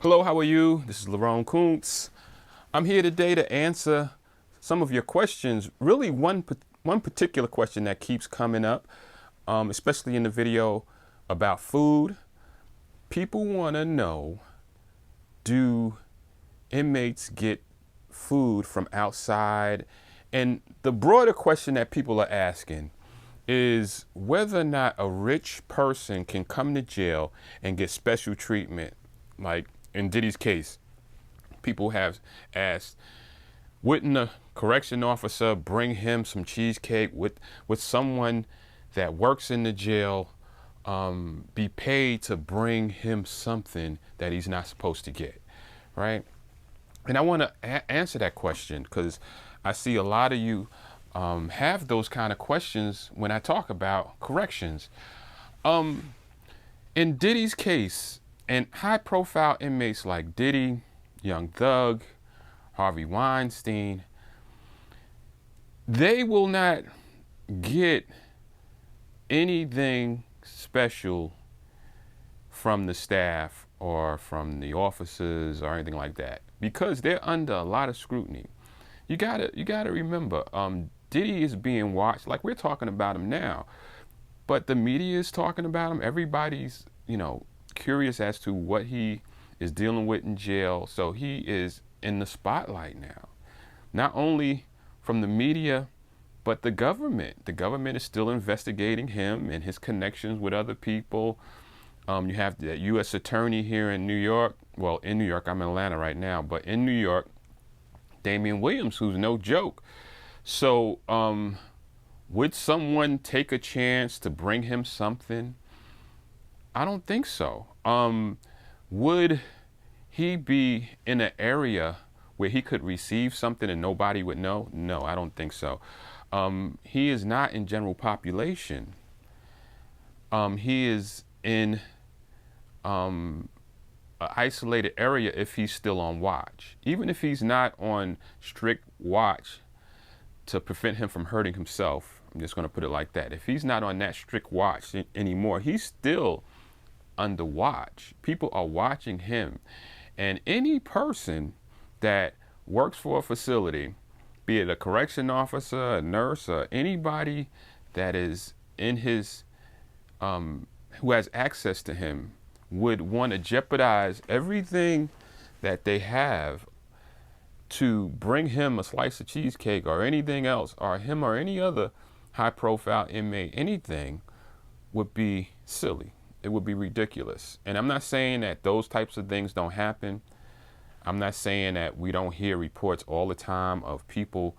Hello, how are you? This is Lerone Kuntz. I'm here today to answer some of your questions. Really, one particular question that keeps coming up, especially in the video about food. People want to know, do inmates get food from outside? And the broader question that people are asking is whether or not a rich person can come to jail and get special treatment. Like in Diddy's case, people have asked, wouldn't a correction officer bring him some cheesecake? With someone that works in the jail be paid to bring him something that he's not supposed to get, right? And I want to answer that question because I see a lot of you have those kind of questions when I talk about corrections. In Diddy's case, and high-profile inmates like Diddy, Young Thug, Harvey Weinstein, they will not get anything special from the staff or from the officers or anything like that because they're under a lot of scrutiny. You gotta remember, Diddy is being watched like we're talking about him now, but the media is talking about him. Everybody's curious as to what he is dealing with in jail, so he is in the spotlight now. Not only from the media, but the government. The government is still investigating him and his connections with other people. You have the U.S. attorney here in New York. Well, in New York, I'm in Atlanta right now, but in New York, Damian Williams, who's no joke. So would someone take a chance to bring him something? I don't think so. Would he be in an area where he could receive something and nobody would know? No, I don't think so. He is not in general population. He is in an isolated area if he's still on watch. Even if he's not on strict watch to prevent him from hurting himself, I'm just going to put it like that. If he's not on that strict watch anymore, he's still under watch. People are watching him. And any person that works for a facility, be it a correction officer, a nurse, or anybody that is in his, who has access to him, would want to jeopardize everything that they have to bring him a slice of cheesecake or anything else, or him or any other high-profile inmate, anything would be silly. It would be ridiculous. And I'm not saying that those types of things don't happen. I'm not saying that we don't hear reports all the time of people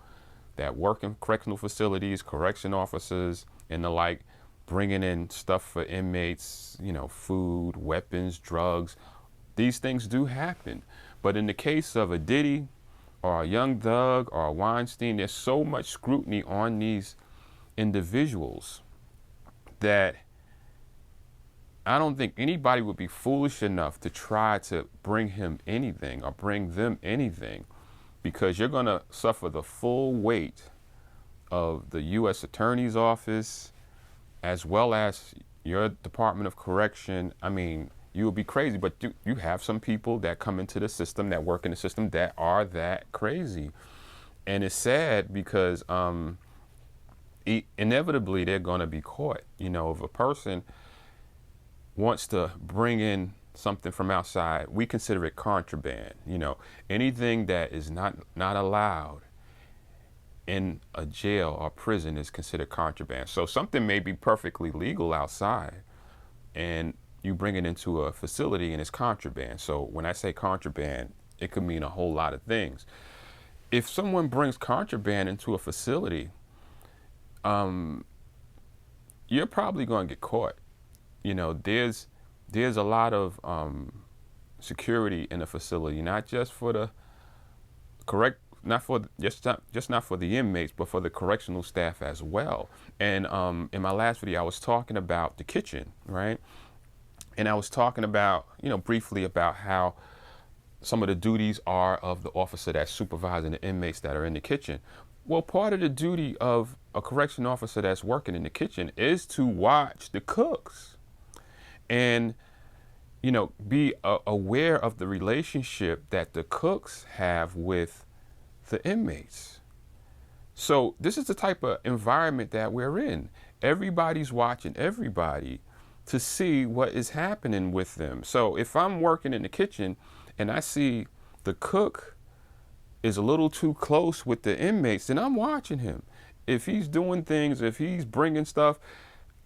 that work in correctional facilities, correction officers, and the like, bringing in stuff for inmates, food, weapons, drugs. These things do happen. But in the case of a Diddy or a Young Thug or a Weinstein, there's so much scrutiny on these individuals that I don't think anybody would be foolish enough to try to bring him anything or bring them anything, because you're going to suffer the full weight of the U.S. Attorney's Office as well as your Department of Correction. I mean, you would be crazy, but you have some people that come into the system, that work in the system, that are that crazy. And it's sad because inevitably they're going to be caught. If a person wants to bring in something from outside, we consider it contraband. Anything that is not allowed in a jail or prison is considered contraband. So something may be perfectly legal outside and you bring it into a facility and it's contraband. So when I say contraband, it could mean a whole lot of things. If someone brings contraband into a facility, you're probably going to get caught. There's a lot of security in a facility, not just for the not for the inmates, but for the correctional staff as well. And in my last video, I was talking about the kitchen, right? And I was talking about, briefly about how some of the duties are of the officer that's supervising the inmates that are in the kitchen. Well, part of the duty of a correction officer that's working in the kitchen is to watch the cooks. And be aware of the relationship that the cooks have with the inmates. So this is the type of environment that we're in. Everybody's watching everybody to see what is happening with them. So if I'm working in the kitchen and I see the cook is a little too close with the inmates, then I'm watching him. If he's doing things, if he's bringing stuff,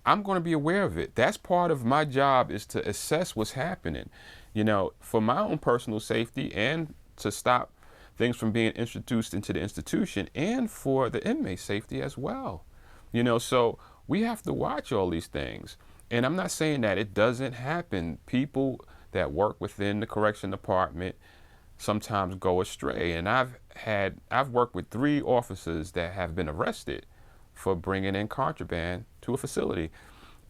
I'm going to be aware of it. That's part of my job, is to assess what's happening, for my own personal safety and to stop things from being introduced into the institution, and for the inmate safety as well. So we have to watch all these things. And I'm not saying that it doesn't happen. People that work within the correction department sometimes go astray. And I've worked with 3 officers that have been arrested for bringing in contraband to a facility.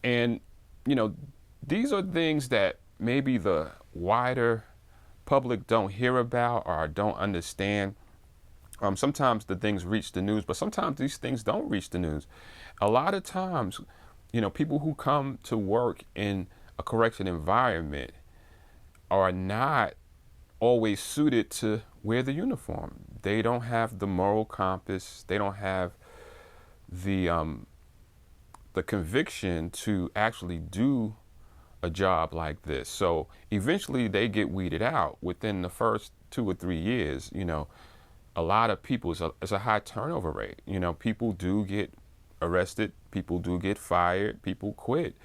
And, these are things that maybe the wider public don't hear about or don't understand. Sometimes the things reach the news, but sometimes these things don't reach the news. A lot of times, people who come to work in a correction environment are not always suited to wear the uniform. They don't have the moral compass. They don't have the conviction to actually do a job like this. So eventually they get weeded out within the first 2 or 3 years. A lot of people, it's a high turnover rate. People do get arrested, people do get fired, people quit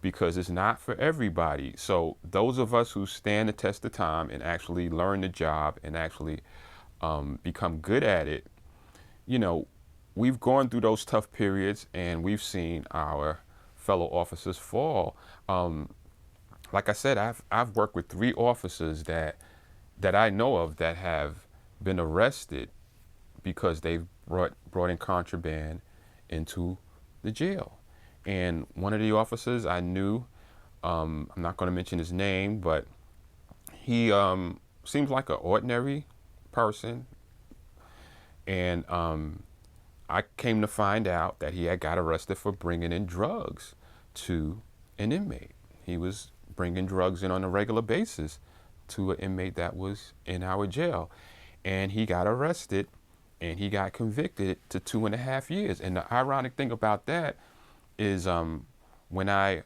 because it's not for everybody. So those of us who stand the test of time and actually learn the job and actually become good at it, we've gone through those tough periods and we've seen our fellow officers fall. Like I said, I've worked with 3 officers that I know of that have been arrested because they've brought in contraband into the jail. And one of the officers I knew, I'm not going to mention his name, but he seems like an ordinary person. And I came to find out that he had got arrested for bringing in drugs to an inmate. He was bringing drugs in on a regular basis to an inmate that was in our jail. And he got arrested and he got convicted to 2.5 years. And the ironic thing about that is when I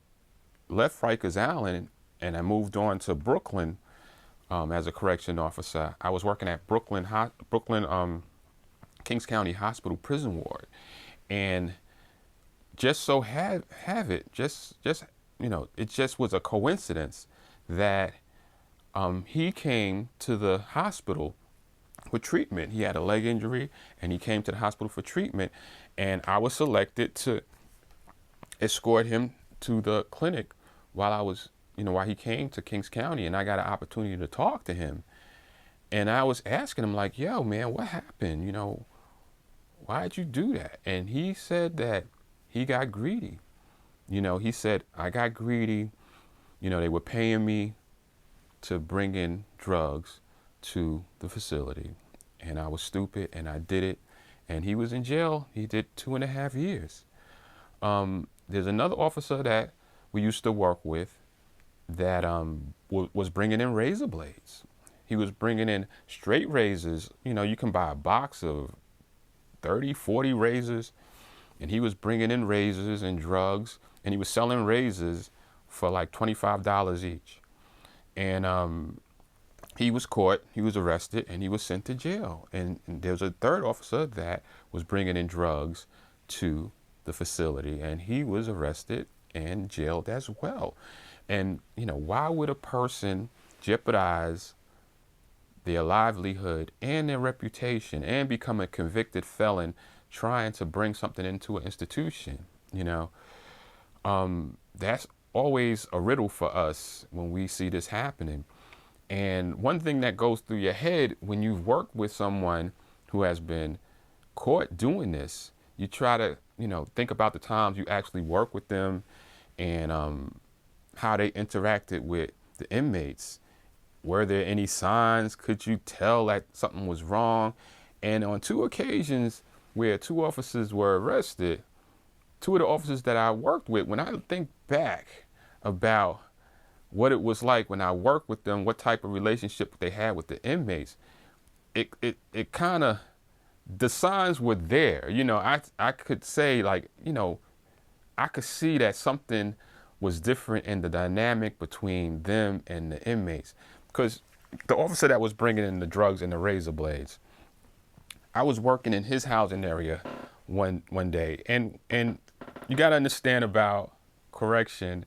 left Rikers Island and I moved on to Brooklyn as a correction officer, I was working at Brooklyn Kings County Hospital Prison Ward. And just so have it, it just was a coincidence that he came to the hospital with treatment. He had a leg injury and he came to the hospital for treatment, and I was selected to escort him to the clinic while he came to Kings County, and I got an opportunity to talk to him. And I was asking him, like, yo, man, what happened? Why'd you do that? And he said that he got greedy. He said, I got greedy. They were paying me to bring in drugs to the facility, and I was stupid and I did it. And he was in jail. He did 2.5 years. There's another officer that we used to work with that was bringing in razor blades. He was bringing in straight razors. You can buy a box of 30, 40 razors, and he was bringing in razors and drugs, and he was selling razors for like $25 each. And he was caught, he was arrested, and he was sent to jail. And there was a third officer that was bringing in drugs to the facility, and he was arrested and jailed as well. And, why would a person jeopardize their livelihood and their reputation and become a convicted felon trying to bring something into an institution? That's always a riddle for us when we see this happening. And one thing that goes through your head when you've worked with someone who has been caught doing this, you try to, think about the times you actually work with them and how they interacted with the inmates. Were there any signs? Could you tell that something was wrong? And on 2 occasions where 2 officers were arrested, 2 of the officers that I worked with, when I think back about what it was like when I worked with them, what type of relationship they had with the inmates, it kind of, the signs were there. I could say, like, I could see that something was different in the dynamic between them and the inmates. Because the officer that was bringing in the drugs and the razor blades, I was working in his housing area one day, and you got to understand about correction.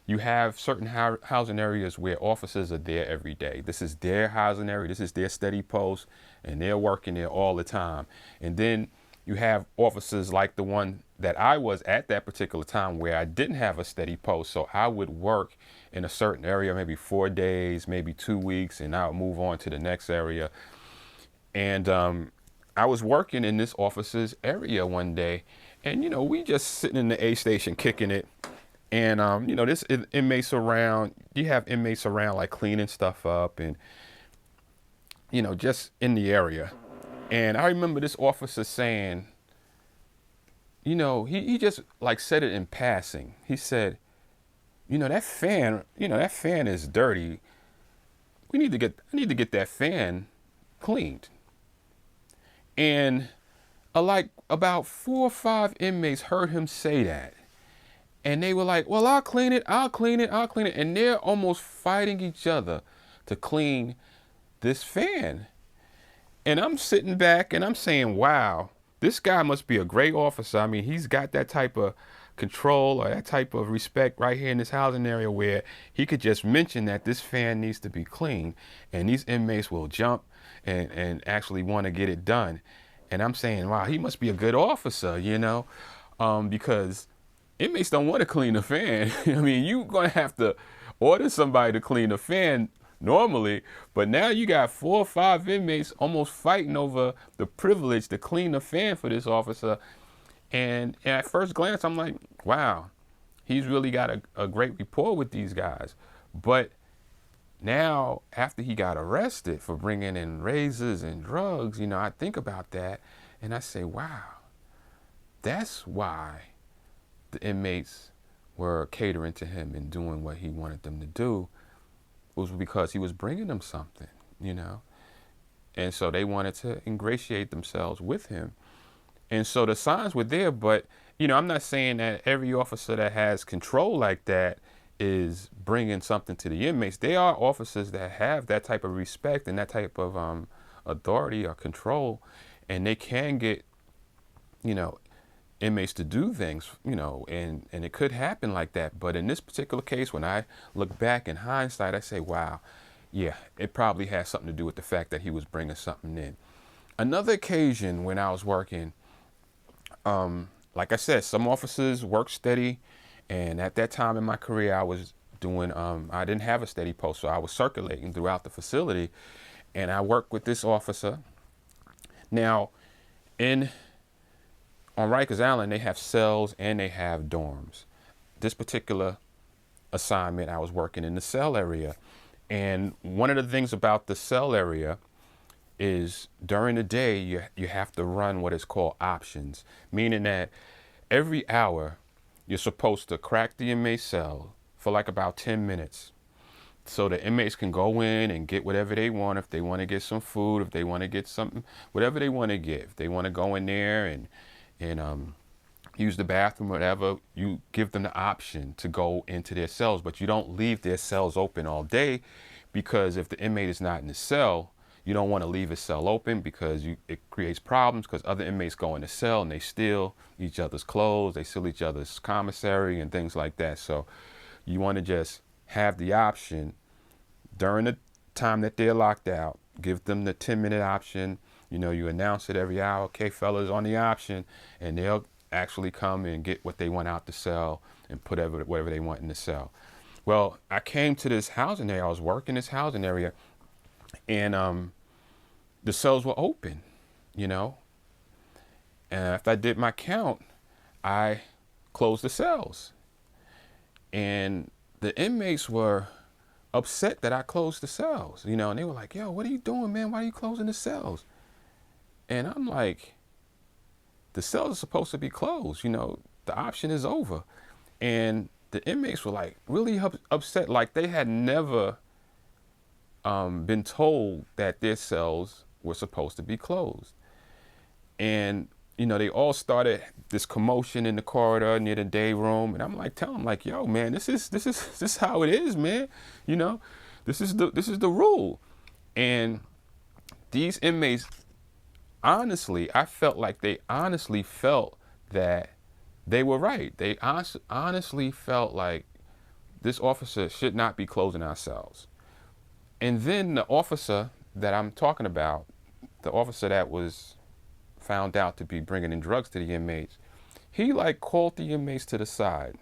You have certain housing areas where officers are there every day. This is their housing area. This is their steady post, and they're working there all the time. And then you have officers like the one that I was at that particular time, where I didn't have a steady post. So I would work in a certain area, maybe 4 days, maybe 2 weeks, and I would move on to the next area. And I was working in this officer's area one day, and we just sitting in the A station kicking it. And this inmates around. You have inmates around, like cleaning stuff up, and just in the area. And I remember this officer saying, he just like said it in passing. He said, that fan is dirty. I need to get that fan cleaned. And like about 4 or 5 inmates heard him say that. And they were like, well, I'll clean it. And they're almost fighting each other to clean this fan. And I'm sitting back and I'm saying, wow, this guy must be a great officer. I mean, he's got that type of control or that type of respect right here in this housing area, where he could just mention that this fan needs to be cleaned, and these inmates will jump and actually want to get it done. And I'm saying, wow, he must be a good officer, because inmates don't want to clean the fan. I mean, you're going to have to order somebody to clean the fan normally, but now you got 4 or 5 inmates almost fighting over the privilege to clean the fan for this officer. And at first glance, I'm like, wow, he's really got a great rapport with these guys. But now, after he got arrested for bringing in razors and drugs, I think about that and I say, wow, that's why the inmates were catering to him and doing what he wanted them to do, was because he was bringing them something, And so they wanted to ingratiate themselves with him. And so the signs were there, but, I'm not saying that every officer that has control like that is bringing something to the inmates. They are officers that have that type of respect and that type of authority or control, and they can get, inmates to do things, and it could happen like that. But in this particular case, when I look back in hindsight, I say, wow, yeah, it probably has something to do with the fact that he was bringing something in. Another occasion when I was working, like I said, some officers work steady. And at that time in my career, I was doing, I didn't have a steady post, so I was circulating throughout the facility. And I worked with this officer. Now, on Rikers Island, they have cells and they have dorms. This particular assignment, I was working in the cell area. And one of the things about the cell area is during the day, you have to run what is called options, meaning that every hour, you're supposed to crack the inmate cell for like about 10 minutes. So the inmates can go in and get whatever they want. If they want to get some food, if they want to get something, whatever they want to get. If they want to go in there and use the bathroom, whatever, you give them the option to go into their cells. But you don't leave their cells open all day, because if the inmate is not in the cell, you don't want to leave his cell open, because it creates problems, because other inmates go in the cell and they steal each other's clothes, they steal each other's commissary and things like that. So you want to just have the option during the time that they're locked out, give them the 10-minute option. You announce it every hour, okay, fellas, on the option, and they'll actually come and get what they want out the cell and put whatever they want in the cell. Well, I came to this housing area. I was working this housing area, and the cells were open, And after I did my count, I closed the cells. And the inmates were upset that I closed the cells, and they were like, yo, what are you doing, man? Why are you closing the cells? And I'm like, the cells are supposed to be closed, the option is over. And the inmates were like really upset, like they had never been told that their cells were supposed to be closed. And they all started this commotion in the corridor near the day room, and I'm like, telling them like, yo, man, this is how it is, man. You know, this is the rule. And these inmates, honestly, I felt like they honestly felt that they were right. They honestly felt like this officer should not be closing our cells. And then the officer that I'm talking about, the officer that was found out to be bringing in drugs to the inmates, he like called the inmates to the side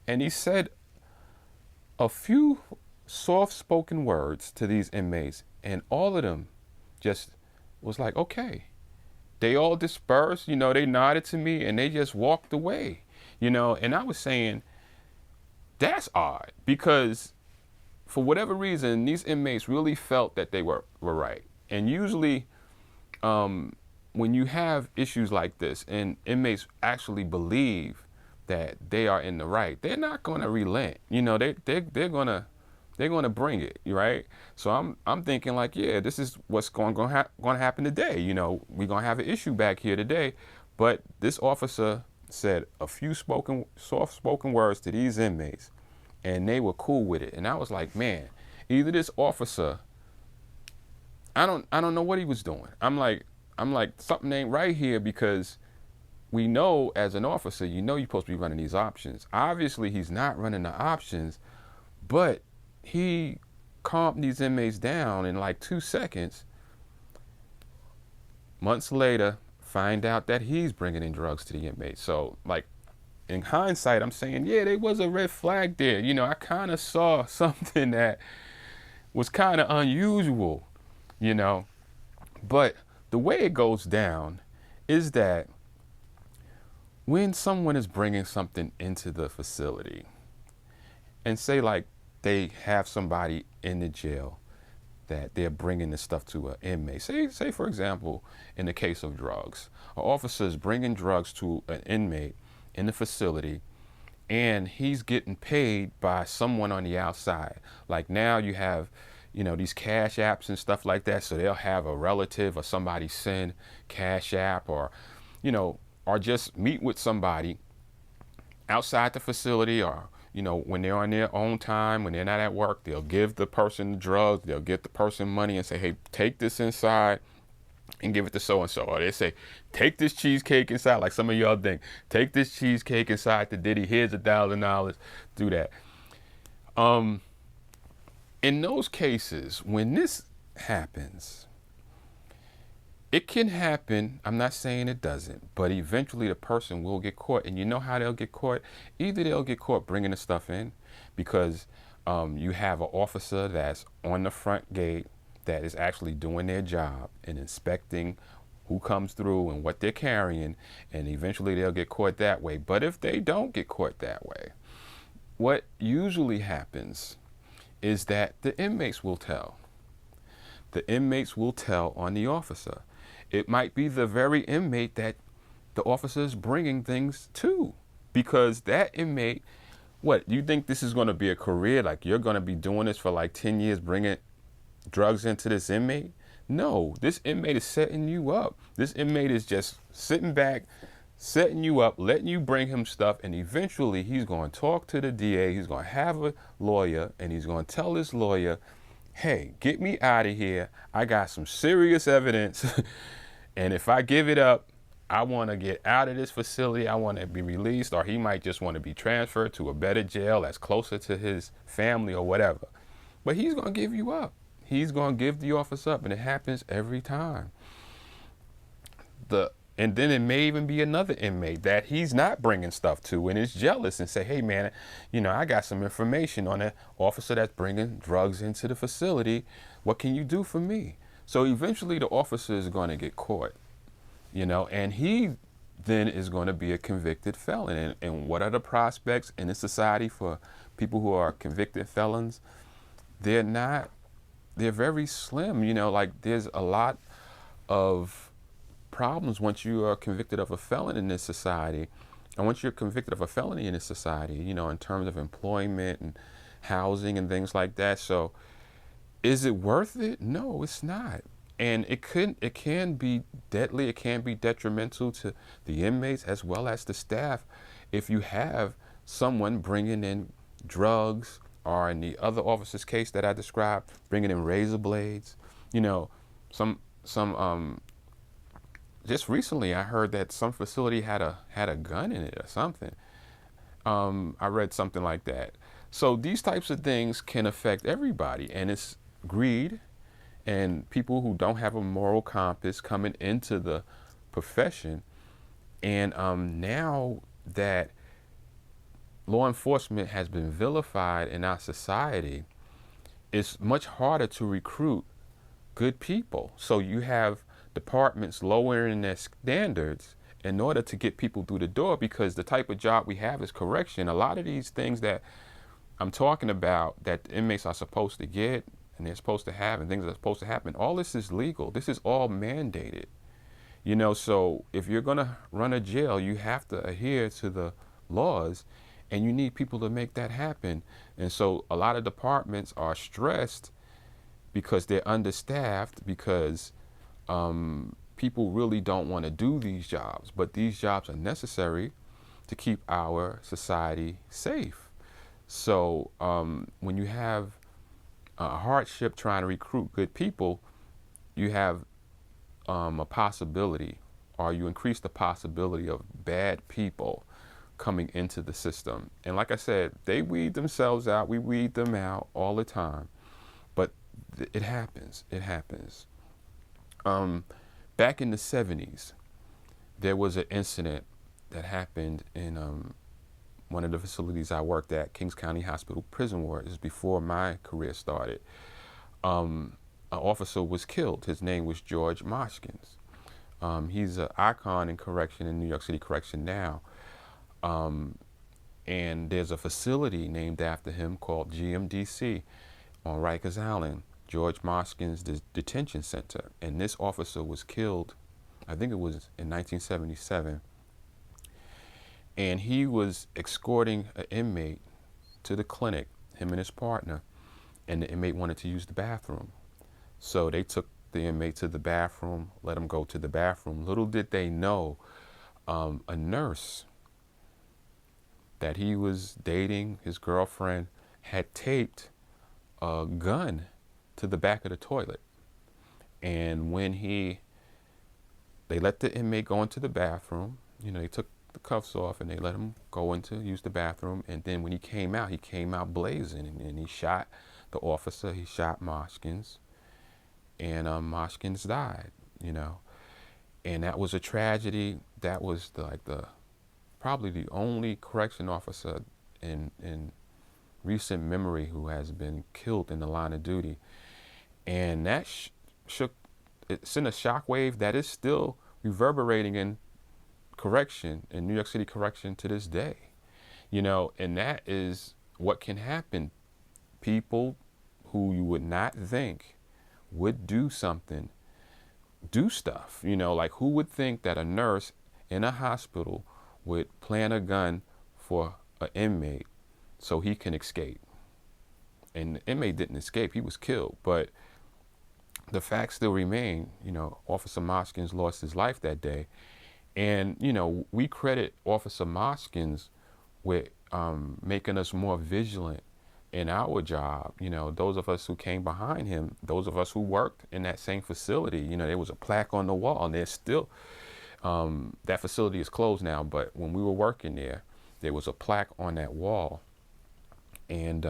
and he said a few soft-spoken words to these inmates, and all of them just was like, okay. They all dispersed, they nodded to me and they just walked away, and I was saying, that's odd, because for whatever reason, these inmates really felt that they were right. And usually, when you have issues like this and inmates actually believe that they are in the right, they're not going to relent. They're going to bring it, right? So I'm thinking like, yeah, this is what's going to happen today. We're going to have an issue back here today. But this officer said a few soft-spoken words to these inmates, and they were cool with it. And I was like, man, either this officer, I don't know what he was doing. I'm like, something ain't right here, because we know as an officer, you're supposed to be running these options. Obviously, he's not running the options, but he calmed these inmates down in like 2 seconds. Months later, find out that he's bringing in drugs to the inmates. So, like, in hindsight, I'm saying, yeah, there was a red flag there. I kind of saw something that was kind of unusual, But the way it goes down is that when someone is bringing something into the facility, and say like they have somebody in the jail that they're bringing this stuff to an inmate. Say for example, in the case of drugs, an officer is bringing drugs to an inmate in the facility, and he's getting paid by someone on the outside. Like now you have, these cash apps and stuff like that. So they'll have a relative or somebody send cash app, or, or just meet with somebody outside the facility, or when they're on their own time, when they're not at work, they'll give the person the drugs, they'll get the person money and say, hey, take this inside and give it to so-and-so. Or they say, take this cheesecake inside, like some of y'all think, take this cheesecake inside to Diddy, here's $1,000, do that. In those cases, when this happens, it can happen. I'm not saying it doesn't, but eventually the person will get caught. And you know how they'll get caught? Either they'll get caught bringing the stuff in, because you have an officer that's on the front gate that is actually doing their job and inspecting who comes through and what they're carrying, and eventually they'll get caught that way. But if they don't get caught that way, what usually happens is that the inmates will tell. The inmates will tell on the officer. It might be the very inmate that the officer is bringing things to, because that inmate, what, you think this is going to be a career? Like you're going to be doing this for like 10 years, bringing drugs into this inmate? No, this inmate is setting you up. This inmate is just sitting back, setting you up, letting you bring him stuff, and eventually he's going to talk to the DA, he's going to have a lawyer, and he's going to tell his lawyer, hey, get me out of here. I got some serious evidence. And if I give it up, I want to get out of this facility. I want to be released. Or he might just want to be transferred to a better jail that's closer to his family or whatever. But he's going to give you up. He's going to give the office up. And it happens every time. And then it may even be another inmate that he's not bringing stuff to and is jealous and say, hey, man, I got some information on an officer that's bringing drugs into the facility. What can you do for me? So eventually the officer is going to get caught, and he then is going to be a convicted felon. And what are the prospects in this society for people who are convicted felons? They're very slim, like there's a lot of problems once you are convicted of a felon in this society. And once you're convicted of a felony in this society, in terms of employment and housing and things like that, so is it worth it? No, it's not. And it can be deadly, it can be detrimental to the inmates as well as the staff if you have someone bringing in drugs, or in the other officer's case that I described, bringing in razor blades. You know, some just recently I heard that some facility had a gun in it or something. I read something like that. So these types of things can affect everybody, and it's greed and people who don't have a moral compass coming into the profession. And now that law enforcement has been vilified in our society, it's much harder to recruit good people. So you have departments lowering their standards in order to get people through the door, because the type of job we have is correction. A lot of these things that I'm talking about that the inmates are supposed to get and they're supposed to have and things that are supposed to happen, all this is legal. This is all mandated. So if you're going to run a jail, you have to adhere to the laws, and you need people to make that happen. And so a lot of departments are stressed because they're understaffed, because people really don't want to do these jobs, but these jobs are necessary to keep our society safe. So when you have a hardship trying to recruit good people, you have a possibility, or you increase the possibility of bad people coming into the system. And like I said, they weed themselves out. We weed them out all the time. But it happens. It happens. Back in the 70s, there was an incident that happened in one of the facilities I worked at, Kings County Hospital Prison Ward. This is before my career started. An officer was killed. His name was George Moshkins. He's an icon in correction in New York City Correction now. And there's a facility named after him called GMDC on Rikers Island, George Moshkins Detention Center. And this officer was killed, I think it was in 1977. And he was escorting an inmate to the clinic, him and his partner, and the inmate wanted to use the bathroom. So they took the inmate to the bathroom, let him go to the bathroom. Little did they know, a nurse that he was dating, his girlfriend, had taped a gun to the back of the toilet. And when they let the inmate go into the bathroom, they took the cuffs off and they let him go into use the bathroom. And then when he came out blazing, and he shot the officer. He shot Moshkins, and Moshkins died. And that was a tragedy. That was probably the only correction officer in recent memory who has been killed in the line of duty. And that it sent a shockwave that is still reverberating in correction, in New York City Correction to this day. And that is what can happen. People who you would not think would do something, do stuff. Like, who would think that a nurse in a hospital would plant a gun for an inmate so he can escape? And the inmate didn't escape, he was killed. But the fact still remain, Officer Moshkins lost his life that day. And, we credit Officer Moshkins with making us more vigilant in our job. Those of us who came behind him, those of us who worked in that same facility, there was a plaque on the wall, and there's still, that facility is closed now, but when we were working there was a plaque on that wall. And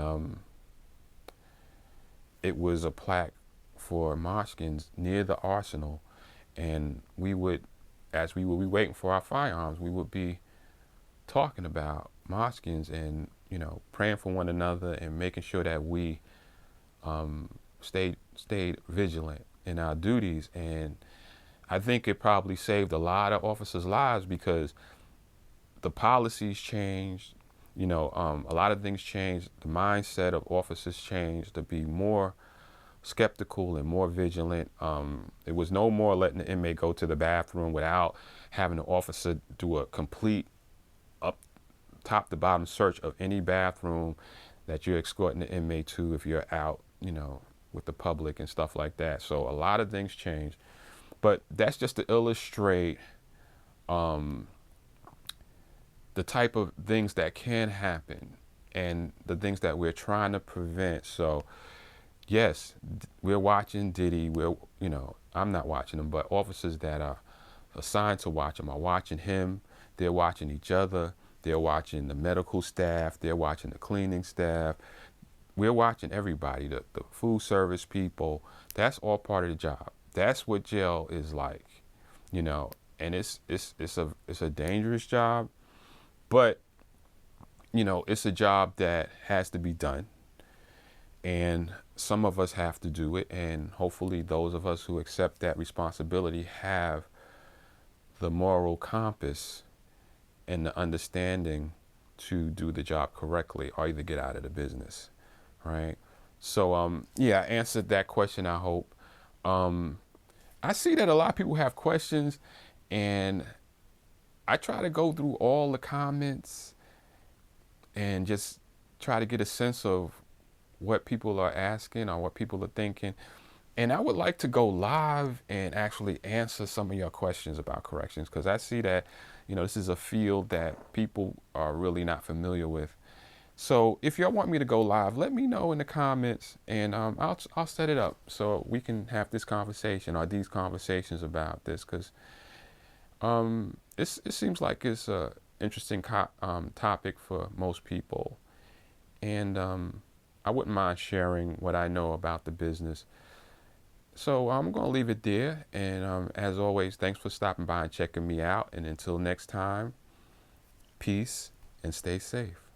it was a plaque for Moshkins near the arsenal. And as we would be waiting for our firearms, we would be talking about Moshkins and, praying for one another and making sure that we stayed vigilant in our duties. And I think it probably saved a lot of officers' lives, because the policies changed, a lot of things changed. The mindset of officers changed to be more skeptical and more vigilant. It was no more letting the inmate go to the bathroom without having the officer do a complete top to bottom search of any bathroom that you're escorting the inmate to if you're out, with the public and stuff like that. So a lot of things change. But that's just to illustrate um, the type of things that can happen and the things that we're trying to prevent. So yes, we're watching Diddy. I'm not watching him, but officers that are assigned to watch him are watching him. They're watching each other. They're watching the medical staff. They're watching the cleaning staff. We're watching everybody, the food service people. That's all part of the job. That's what jail is like, and it's a dangerous job, but it's a job that has to be done. And some of us have to do it, and hopefully those of us who accept that responsibility have the moral compass and the understanding to do the job correctly or either get out of the business, right? So yeah, I answered that question, I hope. I see that a lot of people have questions, and I try to go through all the comments and just try to get a sense of what people are asking or what people are thinking. And I would like to go live and actually answer some of your questions about corrections, because I see that, this is a field that people are really not familiar with. So if y'all want me to go live, let me know in the comments, and I'll set it up so we can have this conversation or these conversations about this, because it seems like it's a interesting topic for most people, and I wouldn't mind sharing what I know about the business. So I'm going to leave it there. And as always, thanks for stopping by and checking me out. And until next time, peace and stay safe.